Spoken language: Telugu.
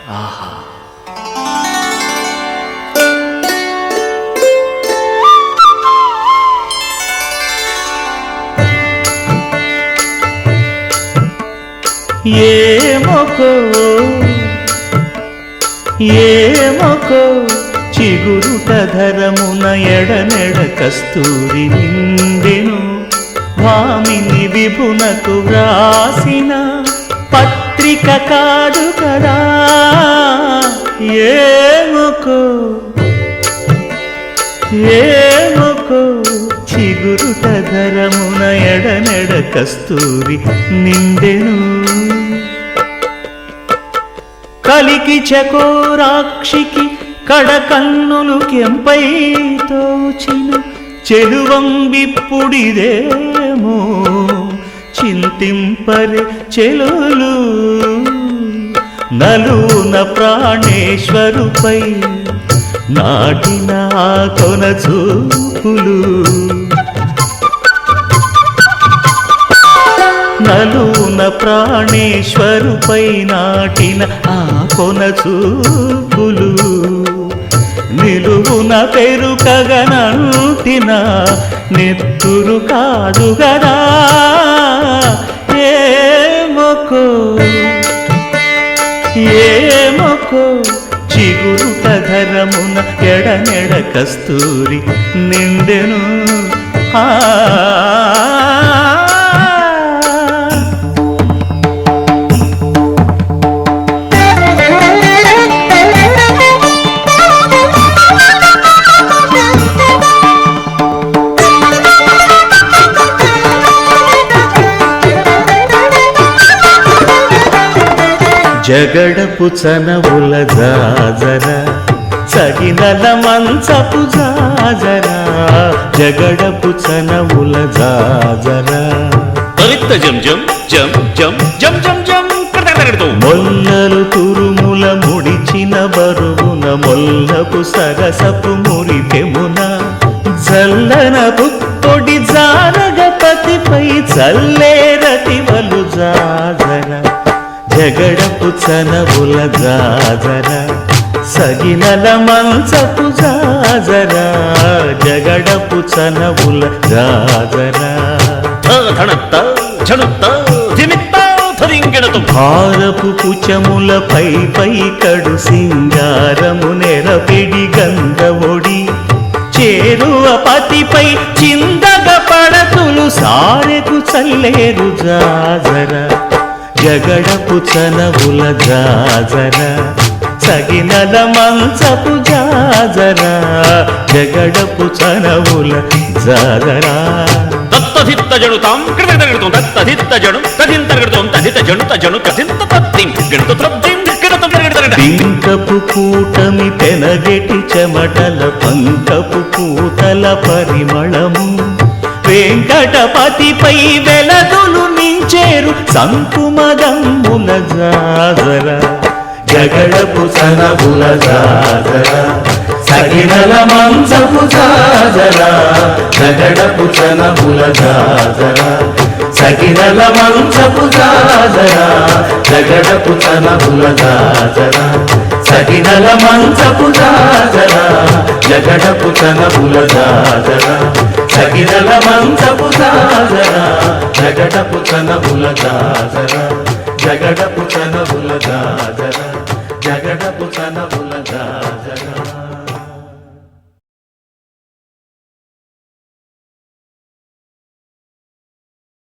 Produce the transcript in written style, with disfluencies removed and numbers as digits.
ఆహా! ఏమొకో ఏమొకో చిగురుట ధరమున ఎడనెడ కస్తూరి నిండెను భామిని విభునకు వ్రాసిన పత్రిక కాదు కదా. ఏమొకో ఏమొకో చిగురుట ధరమున ఎడనెడ కస్తూరి నిండెను. కలికి చకోరాక్షికి కడకన్నులు కెంపై తోచిన చెలువంబిప్పుడిదేమో చింతింపరే చెలులు. నలున ప్రాణేశ్వరుపై నాటిన ఆ కొన చూపులు. నలున ప్రాణేశ్వరుపై నాటిన ఆ కొన చూపులు. నిలువున పెరుకగనంటిన నెత్తురు కాదు గదా. ఏమొకో ఏమొకో చిగురుట ధరమున ఎడనెడ కస్తూరి నిండెను. జగడపు చనవుల జాజర సగినల మంచపు జాజర. జగడపు చనవుల జాజర జం జం జం జం జం జం జం. మొల్లలు తురుముల ముడిచిన బరువున మొల్లపు సరసపు మురిపెమున జల్లన పుత్తొడి జారగపతిపై చల్లేరతివలు జాజర. జగడపు చనవుల జాజర సగినల మంచపు జాజర. జగడపు చనవుల జాజర. భారపు కుచములపై పై కడు సింగారము నెరపిడి గంధవొడి చేరువ పతిపై చిందగ పడతులు సారెకు చల్లేరు జాజర. జగడపు చనవుల జాజర సగినల మంచపు జాజర. జగడపు చనవుల జాజర. దత్తధిత్త జడుతాం కృతగడుతాం దత్తధిత్త జడు తదింతగడుతాం తదిత జడు తజడు కదింత తత్తిం గడుత త్రబ్దిం గడుత గడుత. పింకపు కూటమి పెనగెటి చెమటల పంకపు పూతల పరిమళము వెంకటపతిపై వెలదులు నించేరు సంకుమదమ్ముల జాజర. జగడపు చనవుల జాజర సగినల మంచపు జాజర. జగడపు చనవుల జాజర సగినల మంచపు జాజర. జగడపు చనవుల జాజర సగినల మంచపు జాజర. జగడపు చనవుల జాజర సగినల మంచపు జాజర. జగడపు చనవుల జాజర. జగడపు చనవుల జాజర. జగడపు చనవుల జాజర.